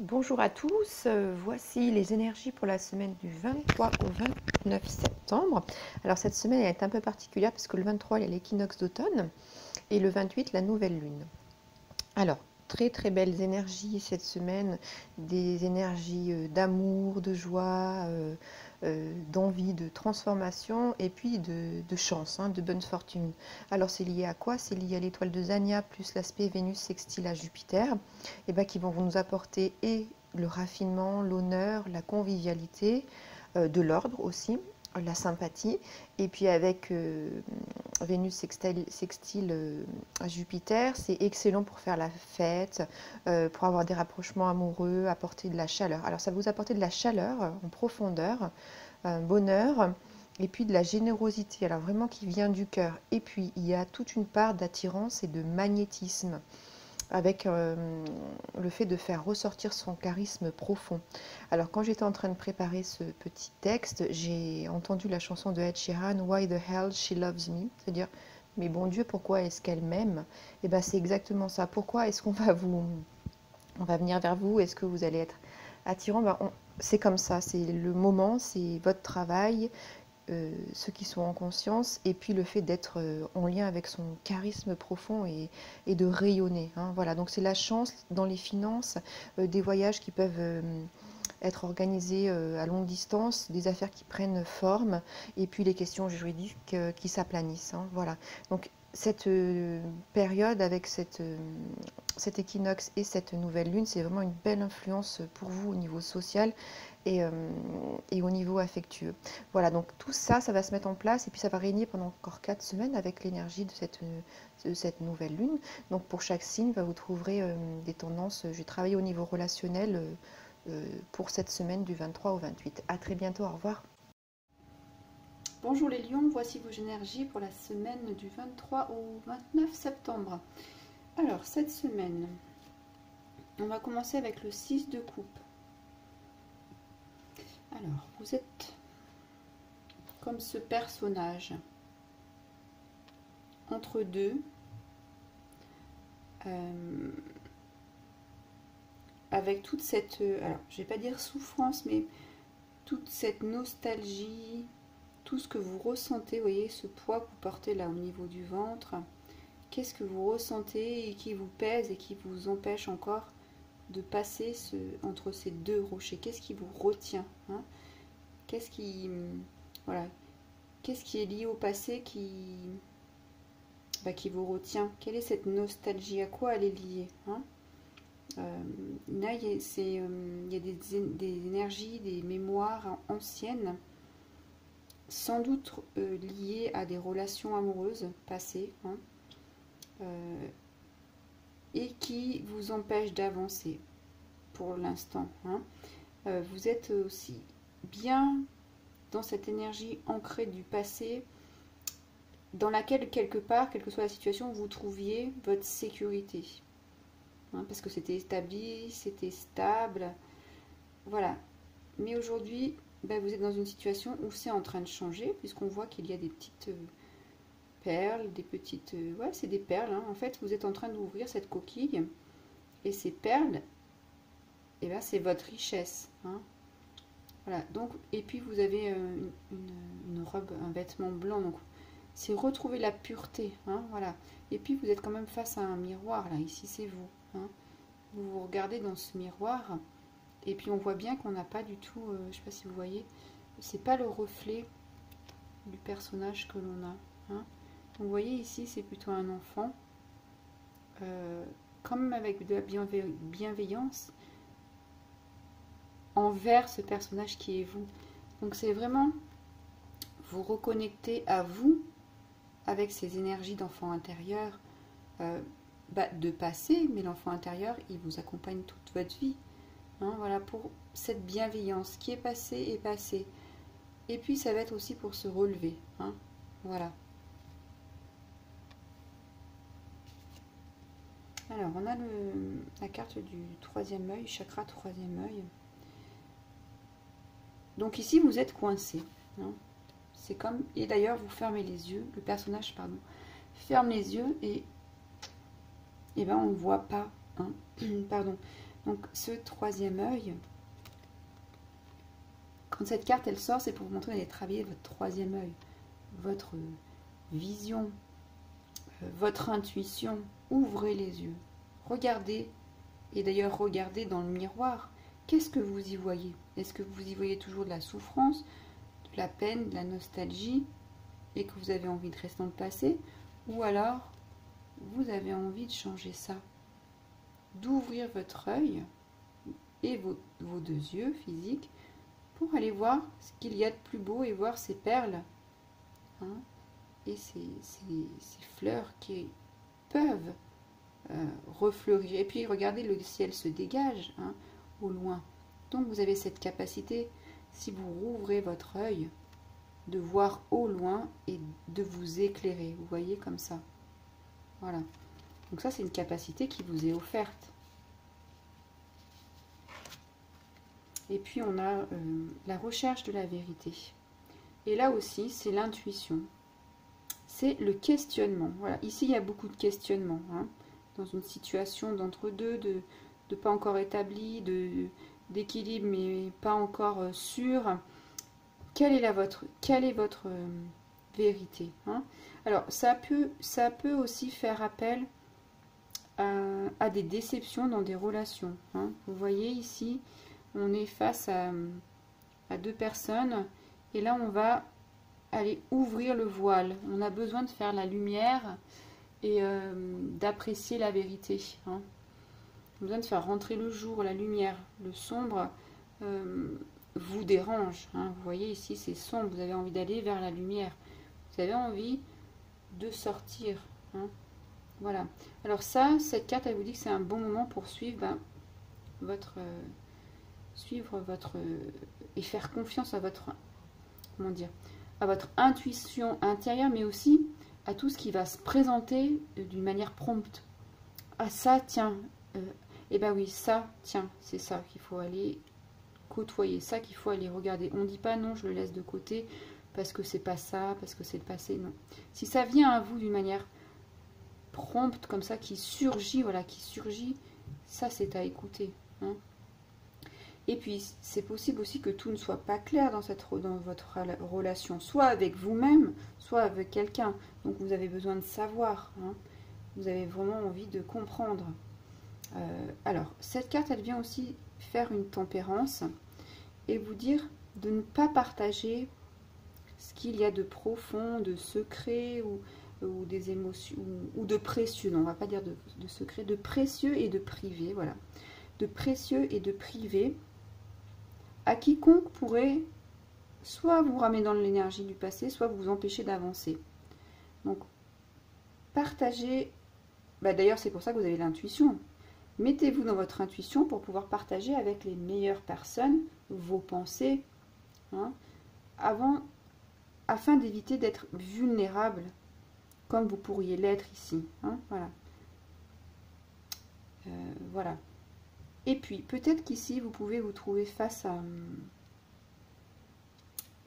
Bonjour à tous, voici les énergies pour la semaine du 23 au 29 septembre. Alors cette semaine elle est un peu particulière parce que le 23 il y a l'équinoxe d'automne et le 28 la nouvelle lune. Alors très très belles énergies cette semaine, des énergies d'amour, de joie, d'envie, de transformation et puis de chance, de bonne fortune. Alors c'est lié à quoi? C'est lié à l'étoile de Zania plus l'aspect Vénus sextile à Jupiter, et ben, qui vont nous apporter et le raffinement, l'honneur, la convivialité, de l'ordre aussi, la sympathie, et puis avec Vénus sextile à Jupiter, c'est excellent pour faire la fête, pour avoir des rapprochements amoureux, apporter de la chaleur. Alors ça va vous apporter de la chaleur en profondeur, un bonheur, et puis de la générosité, alors vraiment qui vient du cœur. Et puis il y a toute une part d'attirance et de magnétisme, avec le fait de faire ressortir son charisme profond. Alors quand j'étais en train de préparer ce petit texte, j'ai entendu la chanson de Ed Sheeran, Why the hell she loves me, c'est-à-dire mais bon Dieu, pourquoi est-ce qu'elle m'aime? Et ben c'est exactement ça. Pourquoi est-ce on va venir vers vous? Est-ce que vous allez être attirant? C'est comme ça, c'est le moment, c'est votre travail, ceux qui sont en conscience, et puis le fait d'être en lien avec son charisme profond et de rayonner. Voilà, donc c'est la chance dans les finances, des voyages qui peuvent être organisés à longue distance, des affaires qui prennent forme, et puis les questions juridiques qui s'aplanissent. Voilà, donc cette période avec cet équinoxe et cette nouvelle lune, c'est vraiment une belle influence pour vous au niveau social et, et au niveau affectueux. Voilà, donc tout ça, ça va se mettre en place et puis ça va régner pendant encore 4 semaines avec l'énergie de cette nouvelle lune. Donc pour chaque signe, vous trouverez des tendances. J'ai travaillé au niveau relationnel pour cette semaine du 23 au 28. À très bientôt, au revoir. Bonjour les lions, voici vos énergies pour la semaine du 23 au 29 septembre. Alors cette semaine, on va commencer avec le 6 de coupe. Alors vous êtes comme ce personnage entre deux, avec toute cette, alors je vais pas dire souffrance, mais toute cette nostalgie, tout ce que vous ressentez, vous voyez ce poids que vous portez là au niveau du ventre, qu'est-ce que vous ressentez et qui vous pèse et qui vous empêche encore de passer entre ces deux rochers? Qu'est-ce qui vous retient, Qu'est-ce qui, voilà, qu'est-ce qui est lié au passé qui vous retient? Quelle est cette nostalgie? À quoi elle est liée, Là, il y a des énergies, des mémoires anciennes, sans doute liées à des relations amoureuses passées, et qui vous empêchent d'avancer pour l'instant. Vous êtes aussi bien dans cette énergie ancrée du passé, dans laquelle quelque part, quelle que soit la situation, vous trouviez votre sécurité. Parce que c'était établi, c'était stable. Voilà. Mais aujourd'hui, vous êtes dans une situation où c'est en train de changer, puisqu'on voit qu'il y a des petites perles, des petites... ouais, c'est des perles. En fait, vous êtes en train d'ouvrir cette coquille. Et ces perles, c'est votre richesse. Voilà, donc, et puis vous avez une robe, un vêtement blanc, donc c'est retrouver la pureté, voilà. Et puis vous êtes quand même face à un miroir, là, ici c'est vous. Vous vous regardez dans ce miroir, et puis on voit bien qu'on n'a pas du tout, je ne sais pas si vous voyez, c'est pas le reflet du personnage que l'on a. Donc vous voyez ici, c'est plutôt un enfant, quand même avec de la bienveillance, envers ce personnage qui est vous. Donc c'est vraiment vous reconnecter à vous avec ces énergies d'enfant intérieur, de passé, mais l'enfant intérieur, il vous accompagne toute votre vie. Voilà, pour cette bienveillance qui est passée. Et puis ça va être aussi pour se relever. Voilà. Alors, on a la carte du troisième œil, chakra troisième œil. Donc ici, vous êtes coincé. C'est comme... Et d'ailleurs, vous fermez les yeux. Le personnage, pardon, ferme les yeux et on ne voit pas. Pardon. Donc ce troisième œil, quand cette carte elle sort, c'est pour vous montrer d'aller travailler votre troisième œil, votre vision, votre intuition. Ouvrez les yeux, regardez, et d'ailleurs regardez dans le miroir. Qu'est-ce que vous y voyez? Est-ce que vous y voyez toujours de la souffrance, de la peine, de la nostalgie, et que vous avez envie de rester dans le passé? Ou alors, vous avez envie de changer ça, d'ouvrir votre œil et vos deux yeux physiques pour aller voir ce qu'il y a de plus beau et voir ces perles, hein, et ces fleurs qui peuvent refleurir. Et puis regardez, le ciel se dégage, hein, au loin. Donc vous avez cette capacité, si vous rouvrez votre œil, de voir au loin et de vous éclairer. Vous voyez, comme ça. Voilà. Donc ça, c'est une capacité qui vous est offerte. Et puis on a la recherche de la vérité. Et là aussi, c'est l'intuition. C'est le questionnement. Voilà. Ici, il y a beaucoup de questionnements, hein, dans une situation d'entre-deux, de pas encore établi, d'équilibre, mais pas encore sûr. Quelle est votre vérité, hein? Alors, ça peut aussi faire appel à des déceptions dans des relations, hein. Vous voyez ici, on est face à deux personnes, et là, on va aller ouvrir le voile. On a besoin de faire la lumière et d'apprécier la vérité, hein. On a besoin de faire rentrer le jour, la lumière. Le sombre vous dérange, hein. Vous voyez ici, c'est sombre. Vous avez envie d'aller vers la lumière. Vous avez envie de sortir, hein. Voilà. Alors ça, cette carte, elle vous dit que c'est un bon moment pour suivre et faire confiance à votre, comment dire, à votre intuition intérieure, mais aussi à tout ce qui va se présenter d'une manière prompte. Ah ça, tiens, eh ben oui, ça, tiens, c'est ça qu'il faut aller côtoyer, ça qu'il faut aller regarder. On ne dit pas non, je le laisse de côté parce que c'est pas ça, parce que c'est le passé, non. Si ça vient à vous d'une manière prompte, comme ça, qui surgit, voilà, qui surgit, ça c'est à écouter, hein. Et puis, c'est possible aussi que tout ne soit pas clair dans votre relation, soit avec vous-même, soit avec quelqu'un. Donc, vous avez besoin de savoir, hein. Vous avez vraiment envie de comprendre. Alors, cette carte, elle vient aussi faire une tempérance et vous dire de ne pas partager ce qu'il y a de profond, de secret ou des émotions, ou de précieux. Non, on ne va pas dire de secret, de précieux et de privé, voilà. De précieux et de privé, à quiconque pourrait soit vous ramener dans l'énergie du passé, soit vous empêcher d'avancer. Donc, partagez, d'ailleurs c'est pour ça que vous avez l'intuition. Mettez-vous dans votre intuition pour pouvoir partager avec les meilleures personnes vos pensées, hein, afin d'éviter d'être vulnérable, comme vous pourriez l'être ici, hein, voilà. Voilà. Et puis, peut-être qu'ici, vous pouvez vous trouver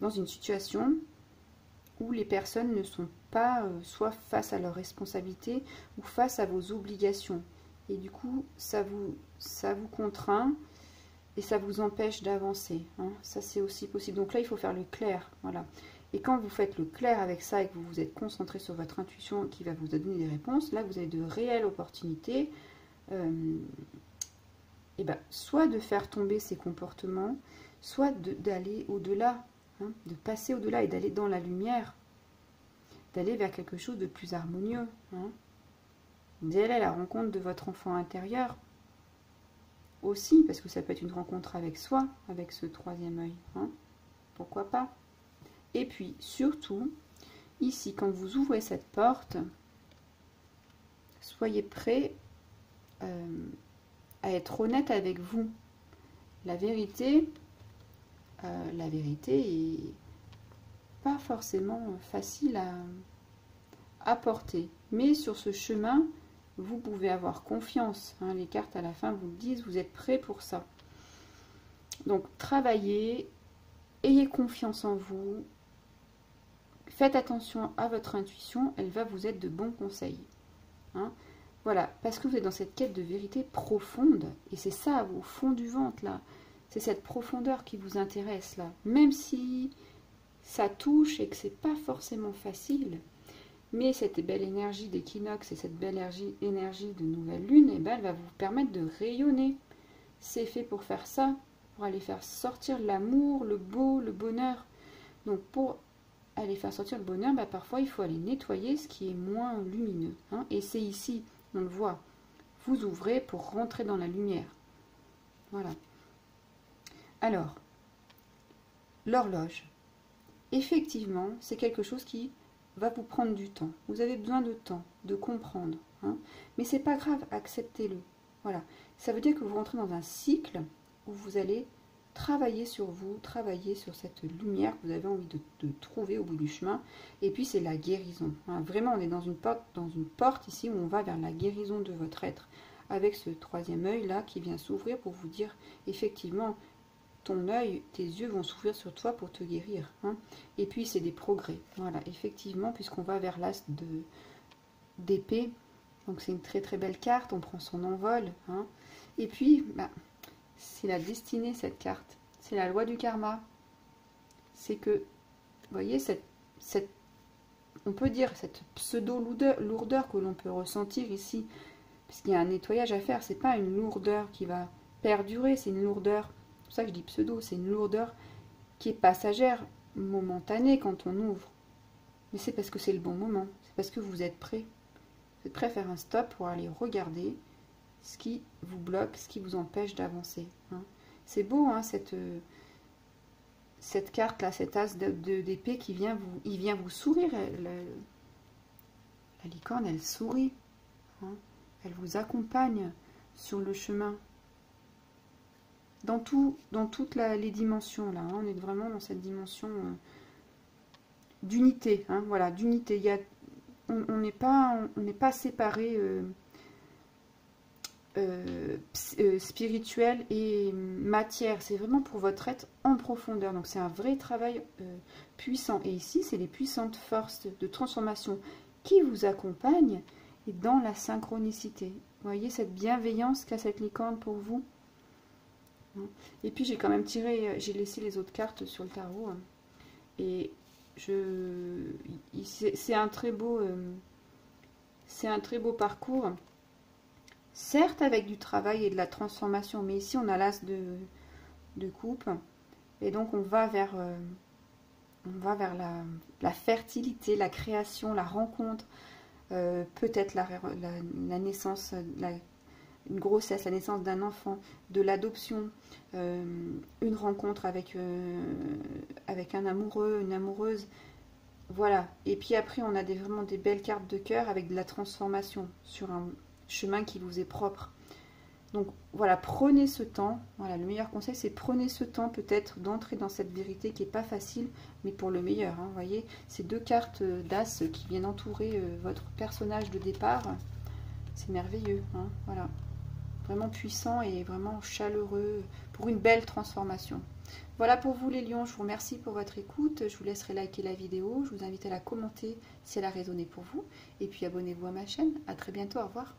dans une situation où les personnes ne sont pas soit face à leurs responsabilités ou face à vos obligations. Et du coup, ça vous contraint et ça vous empêche d'avancer, hein. Ça, c'est aussi possible. Donc là, il faut faire le clair, voilà. Et quand vous faites le clair avec ça et que vous vous êtes concentré sur votre intuition qui va vous donner des réponses, là, vous avez de réelles opportunités soit de faire tomber ces comportements, soit d'aller au-delà, hein, de passer au-delà et d'aller dans la lumière, d'aller vers quelque chose de plus harmonieux, hein, d'aller à la rencontre de votre enfant intérieur aussi, parce que ça peut être une rencontre avec soi, avec ce troisième œil, hein, pourquoi pas. Et puis, surtout, ici, quand vous ouvrez cette porte, soyez prêts à être honnête avec vous. La vérité est pas forcément facile à porter. Mais sur ce chemin, vous pouvez avoir confiance, hein. Les cartes à la fin vous le disent, vous êtes prêts pour ça. Donc, travaillez, ayez confiance en vous, faites attention à votre intuition, elle va vous être de bons conseils, hein. Voilà, parce que vous êtes dans cette quête de vérité profonde, et c'est ça, au fond du ventre, là. C'est cette profondeur qui vous intéresse, là. Même si ça touche et que c'est pas forcément facile, mais cette belle énergie d'équinoxe et cette belle énergie de nouvelle lune, eh ben, elle va vous permettre de rayonner. C'est fait pour faire ça, pour aller faire sortir l'amour, le beau, le bonheur. Donc pour aller faire sortir le bonheur, bah, parfois il faut aller nettoyer ce qui est moins lumineux. Hein. Et c'est ici, on le voit, vous ouvrez pour rentrer dans la lumière. Voilà. Alors, l'horloge. Effectivement, c'est quelque chose qui va vous prendre du temps. Vous avez besoin de temps, de comprendre. Hein. Mais c'est pas grave, acceptez-le. Voilà. Ça veut dire que vous rentrez dans un cycle où vous allez travailler sur vous, travailler sur cette lumière que vous avez envie de trouver au bout du chemin. Et puis c'est la guérison. Hein. Vraiment, on est dans une porte ici où on va vers la guérison de votre être. Avec ce troisième œil là qui vient s'ouvrir pour vous dire effectivement, ton œil, tes yeux vont s'ouvrir sur toi pour te guérir. Hein. Et puis c'est des progrès. Voilà, effectivement, puisqu'on va vers l'as d'épée. Donc c'est une très très belle carte, on prend son envol. Hein. Et puis, bah, c'est la destinée cette carte. C'est la loi du karma. C'est que, vous voyez, on peut dire cette pseudo-lourdeur que l'on peut ressentir ici, puisqu'il y a un nettoyage à faire. C'est pas une lourdeur qui va perdurer, c'est une lourdeur. C'est pour ça que je dis pseudo, c'est une lourdeur qui est passagère, momentanée quand on ouvre. Mais c'est parce que c'est le bon moment, c'est parce que vous êtes prêt. Vous êtes prêt à faire un stop pour aller regarder ce qui vous bloque, ce qui vous empêche d'avancer. Hein. C'est beau, hein, cette carte-là, cet as d'épée qui vient vous sourire. La licorne, elle sourit. Hein. Elle vous accompagne sur le chemin. Dans toutes les dimensions, là. Hein. On est vraiment dans cette dimension d'unité. Hein, voilà, d'unité. On n'est pas séparés spirituel et matière. C'est vraiment pour votre être en profondeur. Donc c'est un vrai travail puissant. Et ici, c'est les puissantes forces de transformation qui vous accompagnent et dans la synchronicité. Vous voyez cette bienveillance qu'a cette licorne pour vous. Et puis j'ai quand même j'ai laissé les autres cartes sur le tarot. Et c'est un très beau parcours, certes avec du travail et de la transformation, mais ici on a l'as de coupe, et donc on va vers la fertilité, la création, la rencontre, peut-être la naissance, une grossesse, la naissance d'un enfant, de l'adoption, une rencontre avec un amoureux, une amoureuse. Voilà. Et puis après, on a vraiment des belles cartes de cœur avec de la transformation sur un chemin qui vous est propre. Donc voilà, prenez ce temps. Voilà, le meilleur conseil, c'est prenez ce temps peut-être d'entrer dans cette vérité qui n'est pas facile, mais pour le meilleur. Hein, vous voyez, ces deux cartes d'as qui viennent entourer votre personnage de départ. C'est merveilleux. Hein, voilà. Vraiment puissant et vraiment chaleureux pour une belle transformation. Voilà pour vous les lions, je vous remercie pour votre écoute, je vous laisserai liker la vidéo, je vous invite à la commenter si elle a résonné pour vous, et puis abonnez-vous à ma chaîne, à très bientôt, au revoir.